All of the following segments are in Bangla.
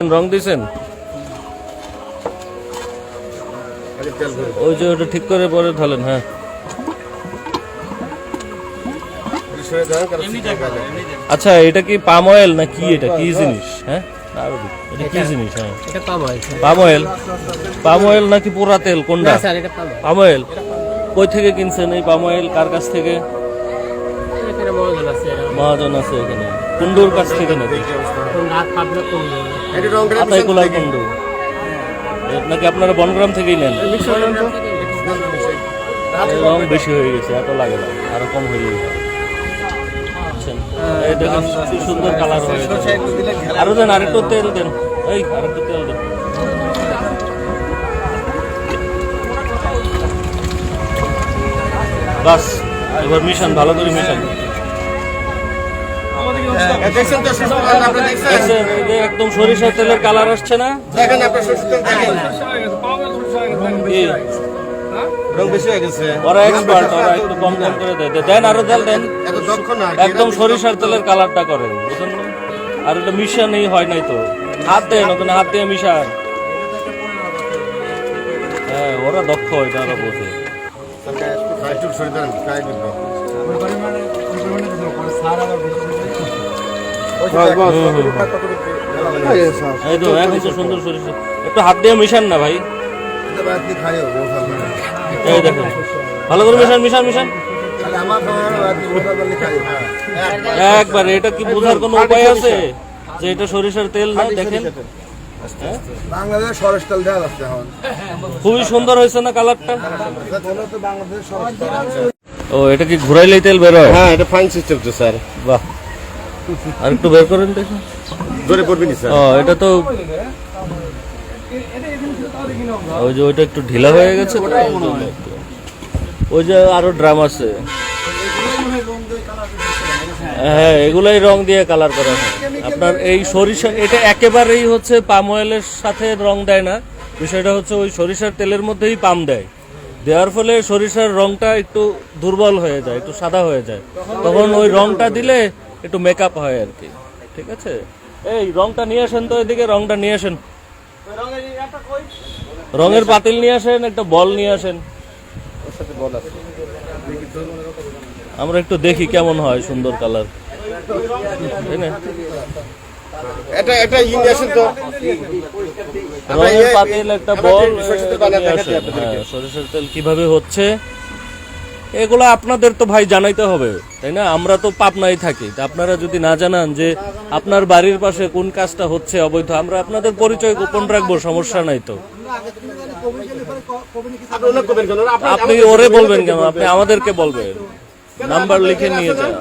রং দিছেন ওই যে ওটা ঠিক করে পরে ঢালেন। হ্যাঁ আচ্ছা, এটা কি পাম অয়েল না কি? এটা কি জিনিস? হ্যাঁ এটা কি জিনিস? হ্যাঁ পাম অয়েল। পাম অয়েল নাকি পোড়া তেল কোনটা? Palm oil. কই থেকে কিনছেন এই পাম অয়েল? কার কাছ থেকে? মহাজন আছে এখানে। কুন্ডুর কাছ থেকে নাকি? আতাইকুলার কুন্ডু নাকি আপনারা বনগ্রাম থেকেই নেন? রং বেশি হয়ে গেছে, এত লাগে না, আরো কম হয়ে গেছে। সুন্দর কালার হয়ে গেছে। আরো দেন, আরেকটু তেল দেন, এই আরেকটু তেল দেন। বাস এবার মিশান, ভালো করে মিশান। একদম সরিষার তেলের কালার আসছে না? ওরা এক্সপার্ট, ওরা একটু কম কম করে দেন, আরো তেল দেন। একদম সরিষার তেলের কালারটা করেন, বুঝলেন? আর এটা মিশানই হয় নাই তো, হাত দেন ওখানে, হাত দিয়ে মিশান। হ্যাঁ ওরা দক্ষ, এটা ওরা বোঝে। এই তো এখন তো সুন্দর সরিষা, একটু হাত দিয়ে মিশান না ভাই। এই দেখুন, ভালো করে মিশান মিশান মিশান একবার। এটা কি বোঝার কোনো উপায় আছে যে এটা সরিষার তেল না? দেখেন খুবই সুন্দর হয়েছে না কালারটা? ও এটা কি ঘুরাইলেই তেল বের হয়? হ্যাঁ এটা ফাইন সিস্টেম তো স্যার। বাহ, আর একটু বের করেন দেখুন। ধরে পড়বি না স্যার। ও এটা তো ওই যে ওইটা একটু ঢিলা হয়ে গেছে, ওই যে আরো ড্রাম আছে। হ্যাঁ এগুলাই রং দিয়ে কালার করা হয়। আপনার এই সরিষা, এটা একেবারেই হচ্ছে পাম অয়েলের সাথে রং দেয় না। বিষয়টা হচ্ছে ওই সরিষার তেলের মধ্যেই পাম দেয়, দেওয়ার ফলে সরিষার রংটা একটু দুর্বল হয়ে যায়, একটু সাদা হয়ে যায়। তখন ওই রংটা দিলে একটু মেকআপ হয় আর কি। ঠিক আছে, এই রংটা নিয়ে আসেন তো, এদিকে রংটা নিয়ে আসেন, রঙের পাতিল নিয়ে আসেন, একটা বল নিয়ে আসেন। আমরা একটু দেখি কেমন হয়, সুন্দর কালার, তাই না? রঙের পাতিল, একটা বল। সরিষার তেল কিভাবে হচ্ছে এগুলো আপনাদের তো ভাই জানাইতে হবে, তাই না? আমরা তো পাবনায় থাকি, আপনারা যদি না জানান যে আপনার বাড়ির পাশে কোন কাজটা হচ্ছে অবৈধ, আমরা আপনাদের পরিচয় গোপন রাখবো, সমস্যা নাই তো। আপনি ওরে বলবেন কেন? আপনি আমাদেরকে বলবেন। নাম্বার লিখে নিয়ে যান,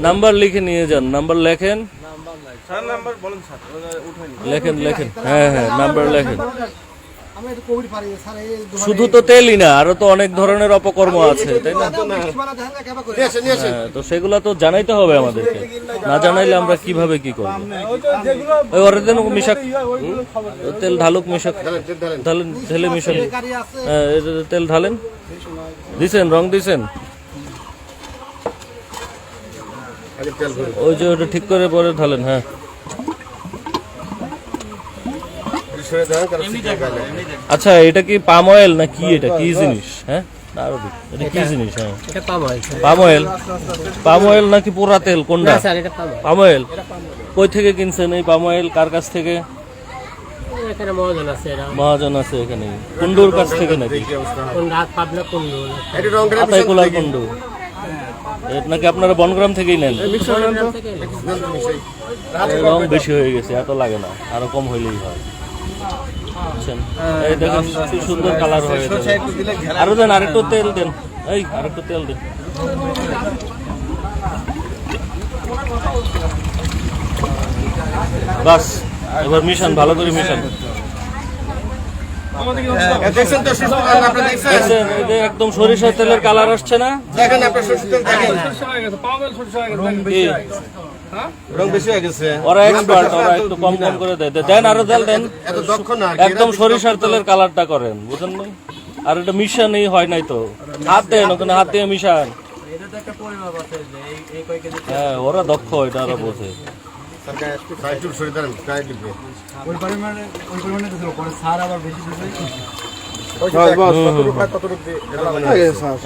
নাম্বার লিখে নিয়ে যান, নাম্বার লেখেন, লেখেন লেখেন। হ্যাঁ হ্যাঁ নাম্বার লেখেন। শুধু তো তেলই না, আরো তো অনেক ধরনের অপকর্ম আছে, তাই না? তো সেগুলা তো জানাইতে হবে আমাদেরকে, না জানাইলে আমরা কিভাবে কি করবো? ওই ওর দেন মিশাক, তেল ঢালুক, মিশাক, ঢালেন, ঢেলে মিশাক। হ্যাঁ তেল ঢালেন, দিছেন, রং দিছেন, ওই যে ওটা ঠিক করে পরে ঢালেন। হ্যাঁ আচ্ছা, এটা কি পাম অয়েল না কি? এটা কি জিনিস? হ্যাঁ এটা কি জিনিস? হ্যাঁ পাম অয়েল। পাম অয়েল নাকি পোড়া তেল কোনটা? Palm oil. কই থেকে কিনছেন এই পাম অয়েল? কার কাছ থেকে? মহাজন আছে এখানে। কুন্ডুর কাছ থেকে নাকি? আতাইকুলার কুন্ডু নাকি আপনারা বনগ্রাম থেকেই নেন? রং বেশি হয়ে গেছে, এত লাগে না, আরো কম হইলেই হয়। এই দেখুন সুন্দর কালার হয়ে গেছে। আরো দেন, আরেকটু তেল দেন, এই আরেকটু তেল দেন। বাস এবার মিশান, ভালো করে মিশান। একদম সরিষার তেলের কালার আসছে না? ওরা এক্সপার্ট, ওরা একটু কম কম করে দেন, আরো তেল দেন। একদম সরিষার তেলের কালারটা করেন, বুঝলেন? আর এটা মিশানই হয় নাই তো, হাত দেন ওখানে, হাত দিয়ে মিশান। হ্যাঁ ওরা দক্ষ, এটা ওরা বোঝে। একটু সরে দাঁড়ান, গায়ে টিপে। ওই পরিমাণে দিছিল পরে সার আবার বেশি দিছে।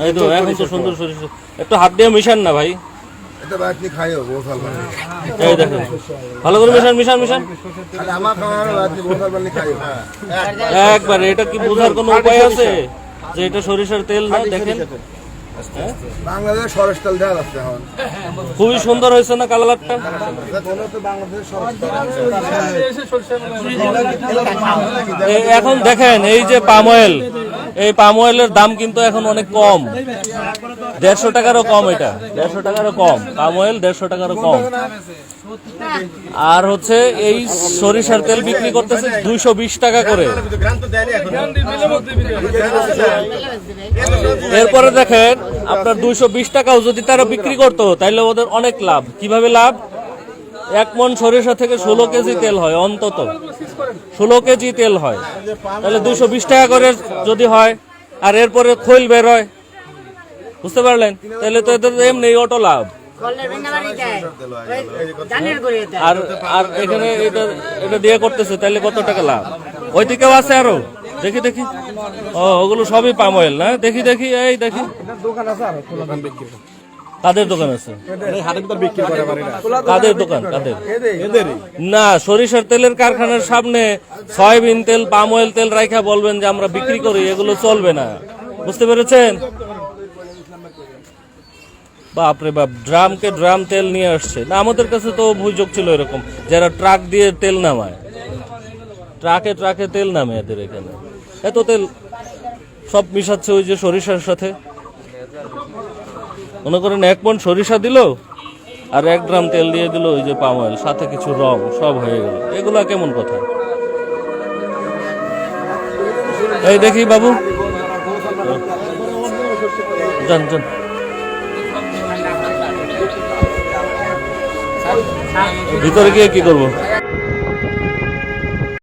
এই তো এখন তো সুন্দর সরিষা, একটু হাত দিয়ে মিশান না ভাই, এটা ভাই আপনি খাইও, বহুত ভালো লাগে। এই দেখেন ভালো করে মিশান মিশান মিশান তাহলে আমার খাওয়ার আপনি বহুত ভালো বানিয়ে খাইও। একবার। এটা কি বোঝার কোনো উপায় আছে যে এটা সরিষার তেল না? দেখেন বাংলাদেশ সরস তেল দেওয়া যাচ্ছে এখন। খুবই সুন্দর হয়েছে না কালারটা? বাংলাদেশ সরস এখন দেখেন এই যে পাম অয়েল, এই পাম অয়েলের দাম কিন্তু এখন অনেক কম, 150 টাকারও কম। এটা 150 টাকারও কম, পাম অয়েল 150 টাকারও কম। আর হচ্ছে এই সরিষার তেল বিক্রি করতেছে 220 টাকা করে। এরপরে দেখেন আপনার 220 টাকাও যদি তারা বিক্রি করতো তাহলে ওদের অনেক লাভ। কিভাবে লাভ? 1 মণ সরিষা থেকে 16 কেজি তেল হয়, অন্তত 16 কেজি তেল হয়। তাহলে 220 টাকা করে যদি হয়, আর এরপরে খৈল বের হয়, বুঝতে পারলেন? তাহলে তো এদের এমনি অটো লাভ। আর আর এখানে এটা দিয়ে করতেছে, তাহলে কত টাকা লাভ? ওই দিকেও আছে আরো, দেখি দেখি। ও ওগুলো সবই পাম অয়েল না? দেখি দেখি, এই দেখি কাদের দোকান আছে, কাদের দোকান, কাদের না? সরিষার তেলের কারখানার সামনে সয়াবিন তেল, পাম অয়েল তেল রাইখা বলবেন যে আমরা বিক্রি করি, এগুলো চলবে না। বুঝতে পেরেছেন? বাপরে বাপ, ড্রামকে ড্রাম তেল নিয়ে আসছে না। আমাদের কাছে তো অভিযোগ ছিল এরকম, যারা ট্রাক দিয়ে তেল নামায়, ট্রাকে ট্রাকে তেল নামে এদের এখানে। এত তেল সব মিশাচ্ছে ওই যে সরিষার সাথে। মনে করেন 1 মণ সরিষা দিল আর 1 ড্রাম তেল দিয়ে দিল ওই যে পাম অয়েল, সাথে কিছু রং, সব হয়ে গেল। এগুলা কেমন কথা? এই দেখি বাবু, যান যান। ভিতরে গিয়ে কি করবো?